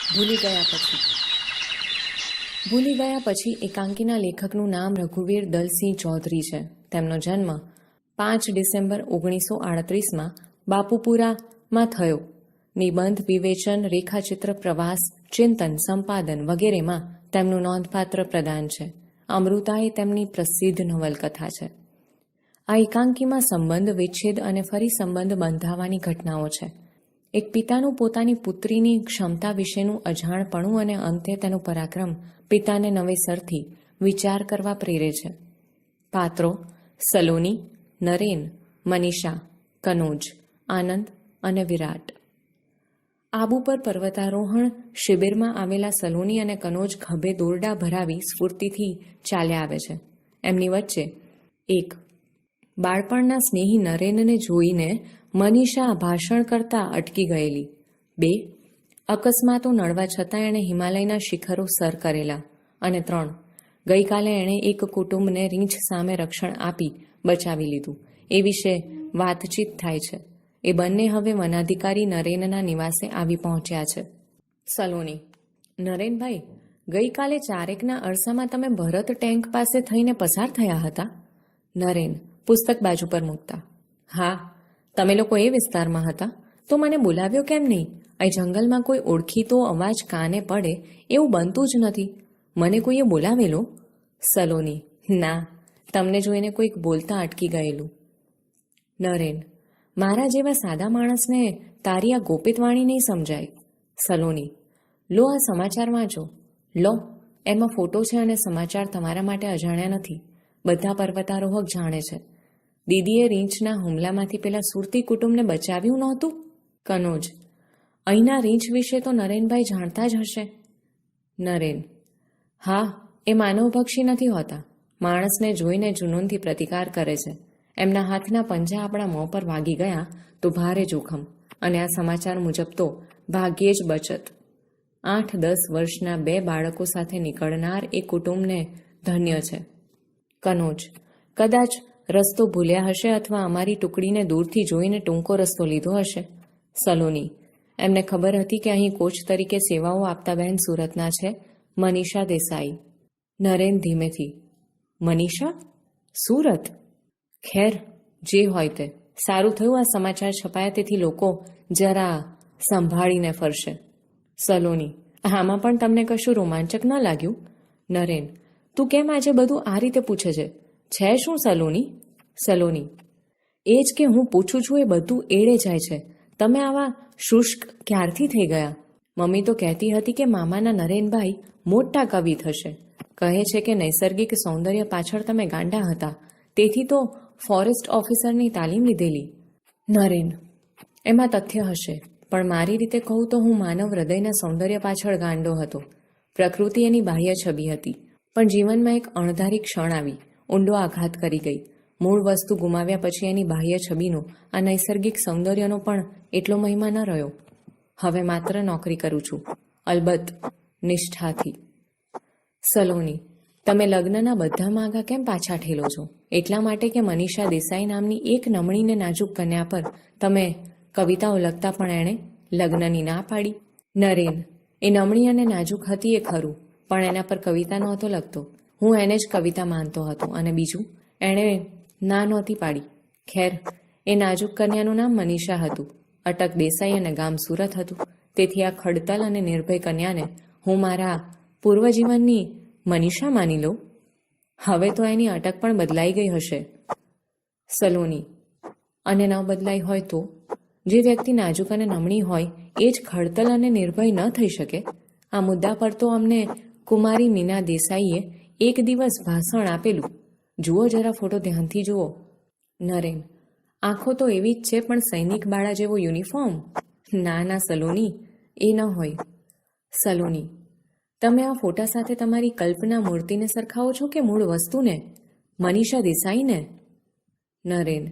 ભૂલી ગયા પછી એકાંકીના લેખકનું નામ રઘુવીર દલસિંહ ચૌધરી છે. તેમનો જન્મ 5 ડિસેમ્બર 1938માં બાપુપુરામાં થયો. નિબંધ, વિવેચન, રેખાચિત્ર, પ્રવાસ, ચિંતન, સંપાદન વગેરેમાં તેમનું નોંધપાત્ર પ્રદાન છે. અમૃતા એ તેમની પ્રસિદ્ધ નવલકથા છે. આ એકાંકીમાં સંબંધ, વિચ્છેદ અને ફરી સંબંધ બંધાવવાની ઘટનાઓ છે. એક પિતાનું પોતાની પુત્રીની ક્ષમતા વિશેનું અજાણપણું અને અંતે તેનું પરાક્રમ પિતાને નવેસરથી વિચાર કરવા પ્રેરે છે. પાત્રો: સલોની, નરેન, મનીષા, કનોજ, આનંદ અને વિરાટ. આબુ પર પર્વતારોહણ શિબિરમાં આવેલા સલોની અને કનોજ ખભે દોરડા ભરાવી સ્ફૂર્તિથી ચાલ્યા આવે છે. એમની વચ્ચે એક બાળપણના સ્નેહી નરેનને જોઈને મનીષા ભાષણ કરતા અટકી ગયેલી. 2 અકસ્માતો નડવા છતાં એણે હિમાલયના શિખરો સર કરેલા. અને 3 ગઈકાલે એણે એક કુટુંબને રીંછ સામે રક્ષણ આપી બચાવી લીધું. એ વિશે વાતચીત થાય છે. એ બંને હવે વનાધિકારી નરેનના નિવાસે આવી પહોંચ્યા છે. સલોની: નરેનભાઈ, ગઈકાલે 4:01ના અરસામાં તમે ભરત ટેન્ક પાસે થઈને પસાર થયા હતા? નરેન પુસ્તક બાજુ પર મૂકતા: હા, તમે લોકો એ વિસ્તારમાં હતા તો મને બોલાવ્યો કેમ નહીં? અહીં જંગલમાં કોઈ ઓળખીતો અવાજ કાને પડે એવું બનતું જ નથી. મને કોઈએ બોલાવેલો? સલોની: ના, તમને જોઈને કોઈક બોલતા અટકી ગયેલું. નરેન: મારા જેવા સાદા માણસને તારી આ ગોપિતવાણી નહીં સમજાય. સલોની: લો, આ સમાચાર વાંચો. લો, એમાં ફોટો છે અને સમાચાર તમારા માટે અજાણ્યા નથી. બધા પર્વતારોહક જાણે છે. દીદીએ રીંછના હુમલામાંથી પેલા સુરતી કુટુંબને બચાવ્યું નહોતું? કનોજ: અહીંના રીંછ વિશે તો નરેનભાઈ જાણતા જ હશે. નરેન: હા, એ માનવભક્ષી નથી હોતા. માણસને જોઈને જુનૂનથી પ્રતિકાર કરે છે. એમના હાથના પંજા આપણા મોં પર વાગી ગયા તો ભારે જોખમ. અને આ સમાચાર મુજબ તો ભાગ્યે જ બચત. 8-10 વર્ષના 2 બાળકો સાથે નીકળનાર એ કુટુંબને ધન્ય છે. કનોજ: કદાચ રસ્તો ભૂલ્યા હશે અથવા અમારી ટુકડીને દૂરથી જોઈને ટૂંકો રસ્તો લીધો હશે. સલોની: એમને ખબર હતી કે અહીં કોચ તરીકે સેવાઓ આપતા બહેન સુરતના છે, મનીષા દેસાઈ. નરેન ધીમેથી: મનીષા? સુરત? ખેર, જે હોય તે. સારું થયું આ સમાચાર છપાયા, તેથી લોકો જરા સંભાળીને ફરશે. સલોની: આમાં પણ તમને કશું રોમાંચક ન લાગ્યું? નરેન: તું કેમ આજે બધું આ રીતે પૂછે છે શું સલોની? સલોની: એ જ કે હું પૂછું છું એ બધું એળે જાય છે. તમે આવા શુષ્ક ક્યારથી થઈ ગયા? મમ્મી તો કહેતી હતી કે મામાના નરેનભાઈ મોટા કવિ થશે. કહે છે કે નૈસર્ગિક સૌંદર્ય પાછળ તમે ગાંડા હતા, તેથી તો ફોરેસ્ટ ઓફિસરની તાલીમ લીધેલી. નરેન: એમાં તથ્ય હશે, પણ મારી રીતે કહું તો હું માનવ હૃદયના સૌંદર્ય પાછળ ગાંડો હતો. પ્રકૃતિ એની બાહ્ય છબી હતી, પણ જીવનમાં એક અણધારી ક્ષણ આવી, ઊંડો આઘાત કરી ગઈ. મૂળ વસ્તુ ગુમાવ્યા પછી એની બાહ્ય છબીનો, આ નૈસર્ગિક સૌંદર્યનો પણ એટલો મહિમા ન રહ્યો. હવે માત્ર નોકરી કરું છું, અલબત્ત નિષ્ઠાથી. સલોની: તમે લગ્નના બધા માગા કેમ પાછા ઠેલો છો? એટલા માટે કે મનીષા દેસાઈ નામની એક નમણી ને નાજુક કન્યા પર તમે કવિતાઓ લખતા પણ એણે લગ્નની ના પાડી. નરેન: એ નમણી અને નાજુક હતી એ ખરું, પણ એના પર કવિતા નહોતો લખતો. હું એને જ કવિતા માનતો હતો. અને બીજું, એણે ના નહોતી પાડી. ખેર, એ નાજુક કન્યાનું નામ મનીષા હતું, અટક દેસાઈ અને ગામ સુરત હતું. તેથી આ ખડતલ અને નિર્ભય કન્યાને હું મારા પૂર્વજીવનની મનીષા માની લઉં? હવે તો એની અટક પણ બદલાઈ ગઈ હશે. સલોની: અને ન બદલાઈ હોય તો? જે વ્યક્તિ નાજુક અને નમણી હોય એ જ ખડતલ અને નિર્ભય ન થઈ શકે? આ મુદ્દા પર તો અમને કુમારી મીના દેસાઈએ એક દિવસ ભાષણ આપેલું. જુઓ જરા ફોટો, ધ્યાનથી જુઓ. નરેન: આંખો તો એવી જ છે, પણ સૈનિક બાળા જેવો યુનિફોર્મ? ના ના સલોની, એ ન હોય. સલોની: તમે આ ફોટા સાથે તમારી કલ્પના મૂર્તિને સરખાવો છો કે મૂળ વસ્તુને, મનીષા દેસાઈને? નરેન: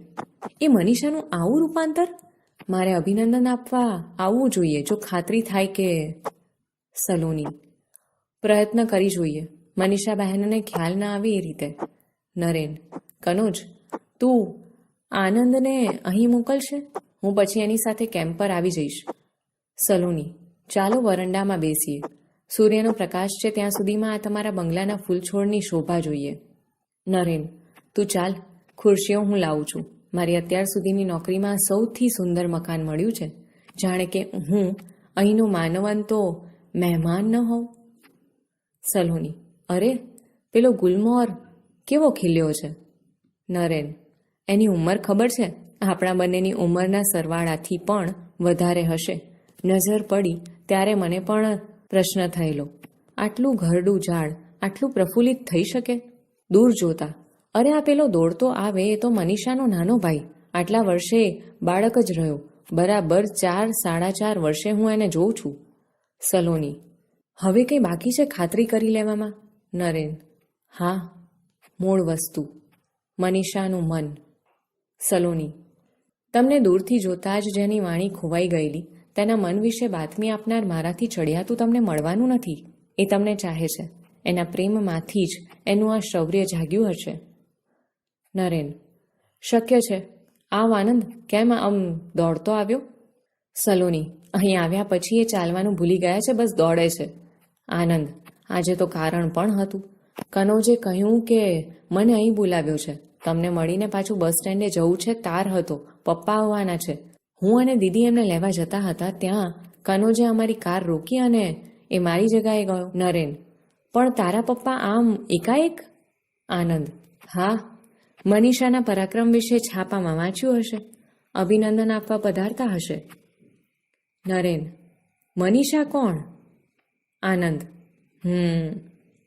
એ મનીષાનું આવું રૂપાંતર? મારે અભિનંદન આપવા આવવું જોઈએ જો ખાતરી થાય કે. સલોની: પ્રયત્ન કરી જોઈએ, મનીષા બહેનને ખ્યાલ ના આવે એ રીતે. નરેન: કનોજ, તું આનંદને અહીં મોકલશે? હું પછી એની સાથે કેમ્પ પર આવી જઈશ. સલોની: ચાલો વરંડામાં બેસીએ. સૂર્યનો પ્રકાશ છે ત્યાં સુધીમાં આ તમારા બંગલાના ફૂલ છોડની શોભા જોઈએ. નરેન, તું ચાલ, ખુરશીઓ હું લાવું છું. મારી અત્યાર સુધીની નોકરીમાં સૌથી સુંદર મકાન મળ્યું છે. જાણે કે હું અહીંનો માનવન તો મહેમાન ન હોઉં. સલોની, અરે પેલો ગુલમોહર કેવો ખીલ્યો છે. નરેન, એની ઉંમર ખબર છે? આપણા બંનેની ઉંમરના સરવાળાથી પણ વધારે હશે. નજર પડી ત્યારે મને પણ પ્રશ્ન થયેલો, આટલું ઘરડું ઝાડ આટલું પ્રફુલ્લિત થઈ શકે? દૂર જોતા, અરે આ પેલો દોડતો આવે એ તો મનીષાનો નાનો ભાઈ. આટલા વર્ષે બાળક જ રહ્યો. બરાબર 4-4.5 વર્ષે હું એને જોઉં છું. સલોની, હવે કંઈ બાકી છે ખાતરી કરી લેવામાં? નરેન, હા, મૂળ વસ્તુ, મનીષાનું મન. સલોની, તમને દૂરથી જોતા જ જેની વાણી ખોવાઈ ગયેલી, તેના મન વિશે બાતમી આપનાર મારાથી ચડિયાતું તમને મળવાનું નથી. એ તમને ચાહે છે. એના પ્રેમમાંથી જ એનું આ શૌર્ય જાગ્યું હશે. નરેન, શક્ય છે. આવ આનંદ, કેમ આમ દોડતો આવ્યો? સલોની, અહીં આવ્યા પછી એ ચાલવાનું ભૂલી ગયા છે, બસ દોડે છે. આનંદ, આજે તો કારણ પણ હતું. કનોજે કહ્યું કે મને અહીં બોલાવ્યો છે. તમને મળીને પાછું બસ સ્ટેન્ડે જવું છે. તાર હતો, પપ્પા આવવાના છે. હું અને દીદી એમને લેવા જતા હતા ત્યાં કનોજે અમારી કાર રોકી અને એ મારી જગાએ ગયો. નરેન, પણ તારા પપ્પા આમ એકાએક? આનંદ, હા, મનીષાના પરાક્રમ વિશે છાપામાં વાંચ્યું હશે. અભિનંદન આપવા પધારતા હશે. નરેન, મનીષા કોણ? આનંદ,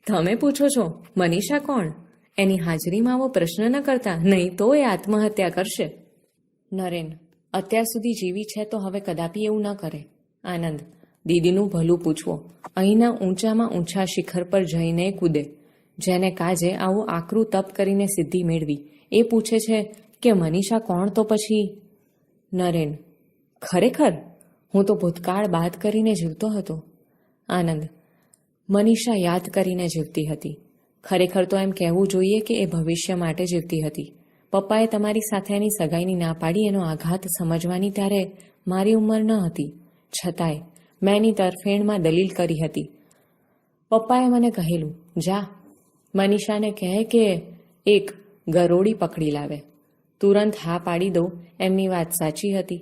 તમે પૂછો છો મનીષા કોણ? એની હાજરીમાં આવો પ્રશ્ન ન કરતા, નહીં તો એ આત્મહત્યા કરશે. નરેન, અત્યાર સુધી જીવી છે તો હવે કદાપી એવું ન કરે. આનંદ, દીદીનું ભલું પૂછવો. અહીંના ઊંચામાં ઊંચા શિખર પર જઈને કૂદે. જેને કાજે આવું આકરું તપ કરીને સિદ્ધિ મેળવી, એ પૂછે છે કે મનીષા કોણ તો પછી? નરેન, ખરેખર? હું તો ભૂતકાળ બાદ કરીને જીવતો હતો. આનંદ, મનીષા યાદ કરીને જીવતી હતી. ખરેખર તો એમ કહેવું જોઈએ કે એ ભવિષ્ય માટે જીવતી હતી. પપ્પાએ તમારી સાથે એની સગાઈની ના પાડી એનો આઘાત સમજવાની ત્યારે મારી ઉંમર ન હતી. છતાંય મેં એની તરફેણમાં દલીલ કરી હતી. પપ્પાએ મને કહેલું, જા, મનીષાને કહે કે એક ગરોળી પકડી લાવે. તુરંત હા પાડી દો. એમની વાત સાચી હતી.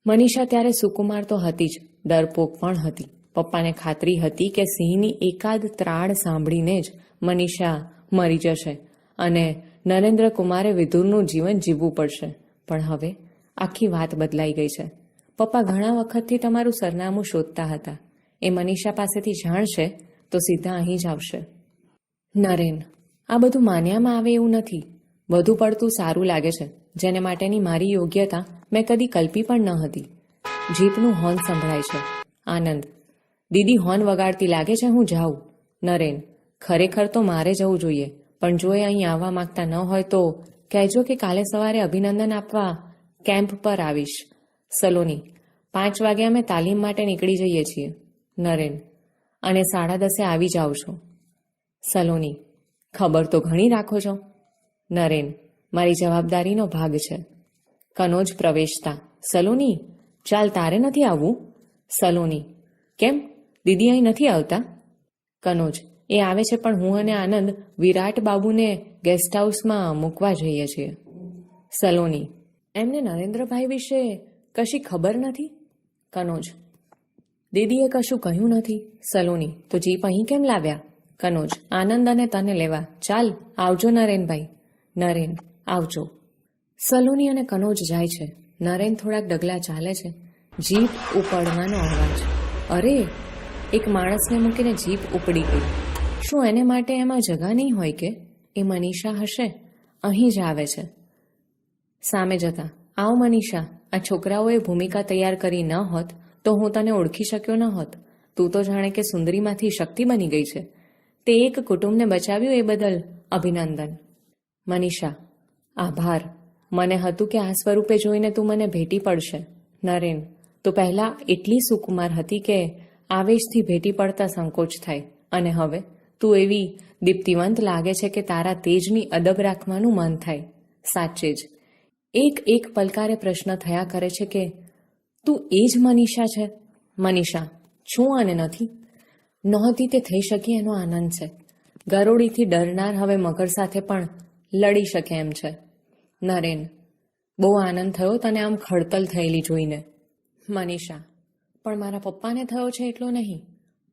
મનીષા ત્યારે સુકુમાર તો હતી જ, ડરપોક પણ હતી. પપ્પાને ખાતરી હતી કે સિંહની એકાદ ત્રાળ સાંભળીને જ મનીષા મરી જશે અને નરેન્દ્ર કુમારે વિધુરનું જીવન જીવવું પડશે. પણ હવે આખી વાત બદલાઈ ગઈ છે. પપ્પા ઘણા વખતથી તમારું સરનામું શોધતા હતા. એ મનીષા પાસેથી જાણશે તો સીધા અહીં જ આવશે. નરેન, આ બધું માન્યામાં આવે એવું નથી. વધુ પડતું સારું લાગે છે, જેને માટેની મારી યોગ્યતા મેં કદી કલ્પી પણ ન હતી. જીપનું હોર્ન સંભળાય છે. આનંદ, દીદી હોર્ન વગાડતી લાગે છે, હું જાઉં. નરેન, ખરેખર તો મારે જવું જોઈએ, પણ જો એ અહીં આવવા માંગતા ન હોય તો કહેજો કે કાલે સવારે અભિનંદન આપવા કેમ્પ પર આવીશ. સલોની, 5 વાગે અમે તાલીમ માટે નીકળી જઈએ છીએ. નરેન, અને 10:30 આવી જાઓ છો. સલોની, ખબર તો ઘણી રાખો છો. નરેન, મારી જવાબદારીનો ભાગ છે. કનોજ પ્રવેશતા, સલોની, ચાલ, તારે નથી આવવું? સલોની, કેમ, દીદી અહીં નથી આવતા? કનોજ, એ આવે છે પણ હું અને આનંદ વિરાટ બાબુને ગેસ્ટ હાઉસમાં મૂકવા જઈએ છીએ. સલોની, એમને નરેન્દ્રભાઈ વિશે કશી ખબર નથી? કનોજ, દીદીએ કશું કહ્યું નથી. સલોની, તો જીપ અહીં કેમ લાવ્યા? કનોજ, આનંદ અને તને લેવા. ચાલ, આવજો નરેનભાઈ. નરેન, આવજો. સલોની અને કનોજ જાય છે. નરેન થોડાક ડગલા ચાલે છે. જીપ ઉપડવાનો અવાજ. અરે, એક માણસને મૂકીને જીપ ઉપડી ગઈ. શું એને માટે એમાં જગા નહીં હોય કે? એ મનીષા હશે. અહીં જ આવે છે. સામે જતા, આવ મનીષા, આ છોકરાઓએ ભૂમિકા તૈયાર કરી ન હોત તો હું તને ઓળખી શક્યો ન હોત. તું તો જાણે કે સુંદરીમાંથી શક્તિ બની ગઈ છે. તે એક કુટુંબને બચાવ્યું એ બદલ અભિનંદન. મનીષા, આભાર. મને હતું કે આ સ્વરૂપે જોઈને તું મને ભેટી પડશે. નરેન, તું પહેલાં એટલી સુકુમાર હતી કે આવેશથી ભેટી પડતા સંકોચ થાય, અને હવે તું એવી દીપ્તિવંત લાગે છે કે તારા તેજની અદબ રાખવાનું મન થાય. સાચે જ એક પલકારે પ્રશ્ન થયા કરે છે કે તું એ જ મનીષા છે? મનીષા, છું અને નથી? નહોતી તે થઈ શકી એનો આનંદ છે. ગરોળીથી ડરનાર હવે મગર સાથે પણ લડી શકે એમ છે. નરેન: બહુ આનંદ થયો તને આમ ખડતલ થયેલી જોઈને. મનીષા: પણ મારા પપ્પાને થયો છે એટલો નહીં.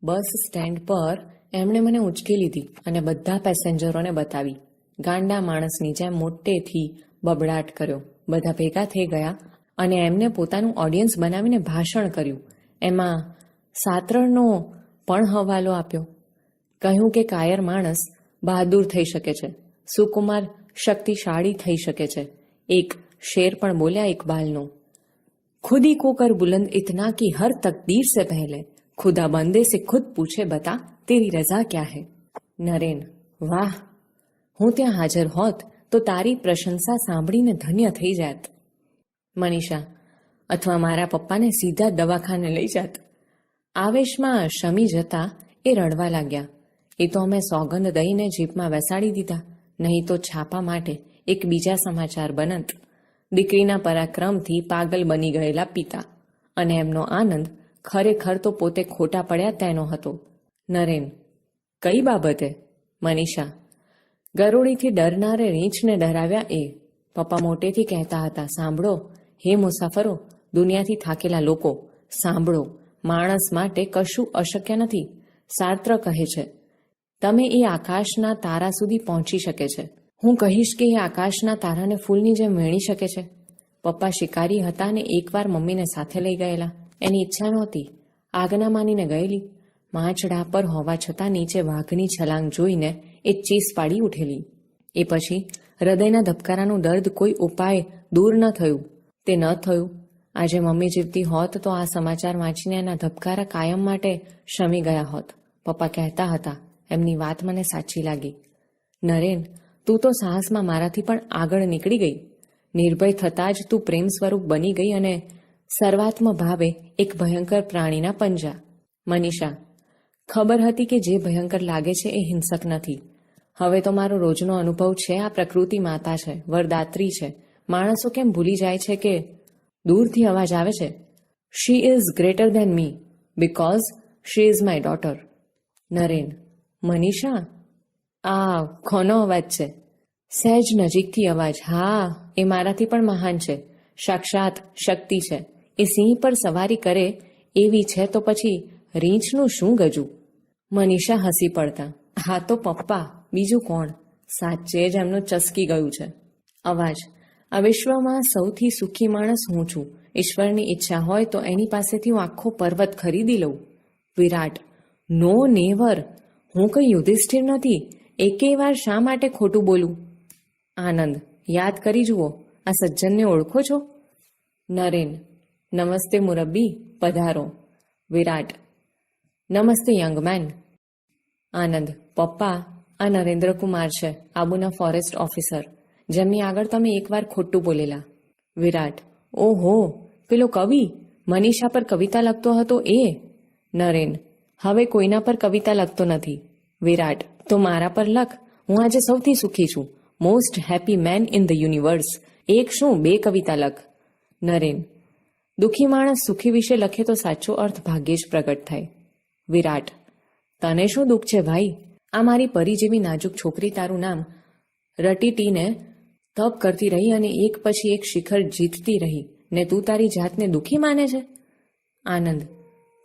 બસ સ્ટેન્ડ પર એમણે મને ઉંચકી લીધી અને બધા પેસેન્જરોને બતાવી. ગાંડા માણસની જેમ મોટેથી બબડાટ કર્યો. બધા ભેગા થઈ ગયા અને એમને પોતાનું ઓડિયન્સ બનાવીને ભાષણ કર્યું. એમાં સાતરણનો પણ હવાલો આપ્યો. કહ્યું કે કાયર માણસ બહાદુર થઈ શકે છે, સુકુમાર શક્તિશાળી થઈ શકે છે. એક શેર પણ બોલ્યા ઇકબાલનો: खुदी को कर बुलंद इतना कि हर तकदीर से पहले खुदा बंदे से खुद पूछे बता तेरी रजा क्या है. નરેન: વાહ, હું ત્યાં હાજર હોત તો તારી પ્રશંસા સાંભળીને ધન્ય થઈ જાત. મનીષા: અથવા મારા પપ્પાને સીધા દવાખાને લઈ જાત. આવેશમાં શમી જતા એ રડવા લાગ્યા. એ તો અમે સોગંદ દઈને જીપમાં બેસાડી દીધા, નહીં તો છાપા માટે એક બીજા સમાચાર બનત. દીકરીના પરાક્રમથી પાગલ બની ગયેલા પિતા અને એમનો આનંદ ખરેખર તો પોતે ખોટા પડ્યા તેનો હતો. નરેન: કઈ બાબતે? મનીષા: ગરોળીથી ડરનારે રીંછને ડરાવ્યા એ. પપ્પા મોટેથી કહેતા હતા, સાંભળો હે મુસાફરો, દુનિયાથી થાકેલા લોકો, સાંભળો, માણસ માટે કશું અશક્ય નથી. સાર્ત્ર કહે છે, તમે એ આકાશના તારા સુધી પહોંચી શકે છે. હું કહીશ કે એ આકાશના તારાને ફૂલની જેમ વેણી શકે છે. પપ્પા શિકારી હતા ને એકવાર મમ્મીને સાથે લઈ ગયેલા. એની ઈચ્છા નહોતી, આજ્ઞા માનીને ગયેલી. માંચડા પર હોવા છતાં નીચે વાઘની છલાંગ જોઈને એ ચીસ પાડી ઉઠેલી. એ પછી હૃદયના ધબકારાનું દર્દ કોઈ ઉપાય દૂર ન થયું. તે ન થયું. આજે મમ્મી જીવતી હોત તો આ સમાચાર વાંચીને એના ધબકારા કાયમ માટે શમી ગયા હોત. પપ્પા કહેતા હતા. એમની વાત મને સાચી લાગી. નરેન, તું તો સાહસમાં મારાથી પણ આગળ નીકળી ગઈ. નિર્ભય થતાં જ તું પ્રેમ સ્વરૂપ બની ગઈ અને સર્વાત્મ ભાવે એક ભયંકર પ્રાણીના પંજા. મનીષા: ખબર હતી કે જે ભયંકર લાગે છે એ હિંસક નથી. હવે તો મારો રોજનો અનુભવ છે. આ પ્રકૃતિ માતા છે, વરદાત્રી છે. માણસો કેમ ભૂલી જાય છે કે દૂરથી અવાજ આવે છે, she is greater than me because she is my daughter. Naren: Manisha, આ કોનો અવાજ છે? સહેજ નજીકથી અવાજ. હા, એ મારાથી પણ મહાન છે. સાક્ષાત શક્તિ છે. એ સિંહ પર સવારી કરે એવી છે તો પછી રીંછનું શું ગજું? મનીષા હસી પડતા: હા તો પપ્પા, બીજું કોણ? સાચે જ એમનું ચસકી ગયું છે. અવાજ: આ વિશ્વમાં સૌથી સુખી માણસ હું છું. ઈશ્વરની ઈચ્છા હોય તો એની પાસેથી હું આખો પર્વત ખરીદી લઉં. વિરાટ: નો નેવર, હું કંઈ યુધિષ્ઠિર નથી. એકેય વાર શા માટે ખોટું બોલું? આનંદ: યાદ કરી જુઓ, આ સજ્જનને ઓળખો છો? નરેન: નમસ્તે મુરબ્બી, પધારો. વિરાટ: નમસ્તે યંગ મેન. આનંદ: પપ્પા, આ નરેન્દ્ર કુમાર છે, આબુના ફોરેસ્ટ ઓફિસર, જેમની આગળ તમે એકવાર ખોટું બોલેલા. વિરાટ: ઓહો, પેલો કવિ મનીષા પર કવિતા લખતો હતો એ? નરેન: હવે કોઈના પર કવિતા લખતો નથી. વિરાટ: તો મારા પર લખ. હું આજે સૌથી સુખી છું. Most happy man in the universe. એક શું, બે કવિતા લખ. નરેન: દુઃખી માણસ સુખી વિશે લખે તો સાચો અર્થ ભાગ્યે જ પ્રગટ થાય. વિરાટ: તને શું દુઃખ છે ભાઈ? આ મારી પરી જેવી નાજુક છોકરી તારું નામ રટીટીને તપ કરતી રહી અને એક પછી એક શિખર જીતતી રહી ને તું તારી જાતને દુઃખી માને છે? આનંદ: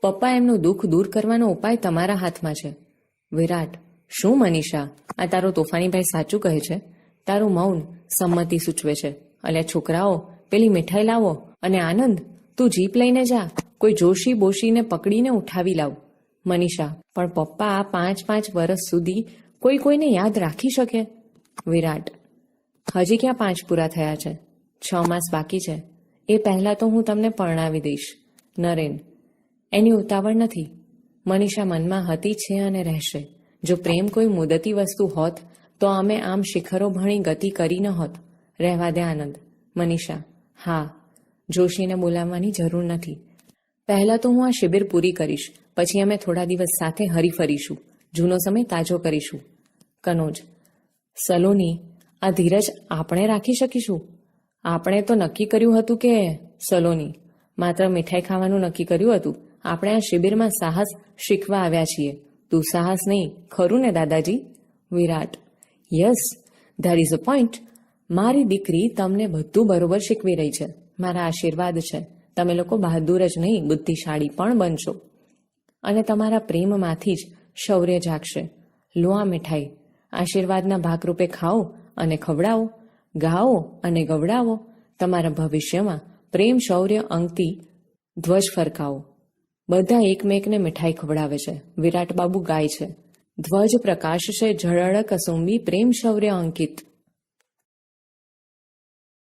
પપ્પા, એમનું દુઃખ દૂર કરવાનો ઉપાય તમારા હાથમાં છે. વિરાટ: શું મનીષા, આ તારો તોફાની ભાઈ સાચું કહે છે? તારું મૌન સંમતિ સૂચવે છે. અલ્યા છોકરાઓ, પેલી મીઠાઈ લાવો. અને આનંદ, તું જીપ લઈને જા. કોઈ જોશી બોશીને પકડીને ઉઠાવી લાવ. મનીષા: પણ પપ્પા, આ 5 વર્ષ સુધી કોઈ કોઈને યાદ રાખી શકે? વિરાટ: હજી ક્યાં 5 પૂરા થયા છે? 6 માસ બાકી છે. એ પહેલાં તો હું તમને પરણાવી દઈશ. નરેન: એની ઉતાવળ નથી. મનીષા મનમાં હતી છે અને રહેશે. જો પ્રેમ કોઈ મુદતી વસ્તુ હોત તો અમે આમ શિખરો ભણી ગતિ કરી ન હોત. રહેવા દે આનંદ. મનીષા: હા, જોશીને બોલાવવાની જરૂર નથી. પહેલાં તો હું આ શિબિર પૂરી કરીશ, પછી અમે થોડા દિવસ સાથે હરી ફરીશું, જૂનો સમય તાજો કરીશું. કનોજ: સલોની, આ ધીરજ આપણે રાખી શકીશું? આપણે તો નક્કી કર્યું હતું કે સલોની, માત્ર મીઠાઈ ખાવાનું નક્કી કર્યું હતું આપણે આ શિબિરમાં સાહસ શીખવા આવ્યા છીએ. તું સાહસ નહીં, ખરું ને દાદાજી? Virat: yes, there is a point. મારી દીકરી તમને બધું બરોબર શીખવી રહી છે. મારા આશીર્વાદ છે. તમે લોકો બહાદુર જ નહીં, બુદ્ધિશાળી પણ બનશો. અને તમારા પ્રેમમાંથી જ શૌર્ય જાગશે. લો આ મીઠાઈ, આશીર્વાદના ભાગરૂપે ખાઓ અને ખવડાવો, ગાઓ અને ગવડાવો. તમારા ભવિષ્યમાં પ્રેમ શૌર્ય અંકથી ધ્વજ ફરકાવો. બધા એકમેકને મીઠાઈ ખવડાવે છે. વિરાટ બાબુ ગાય છે: ધ્વજ પ્રકાશ છે ઝળહળ કસુંબી, પ્રેમ શૌર્ય અંકિત.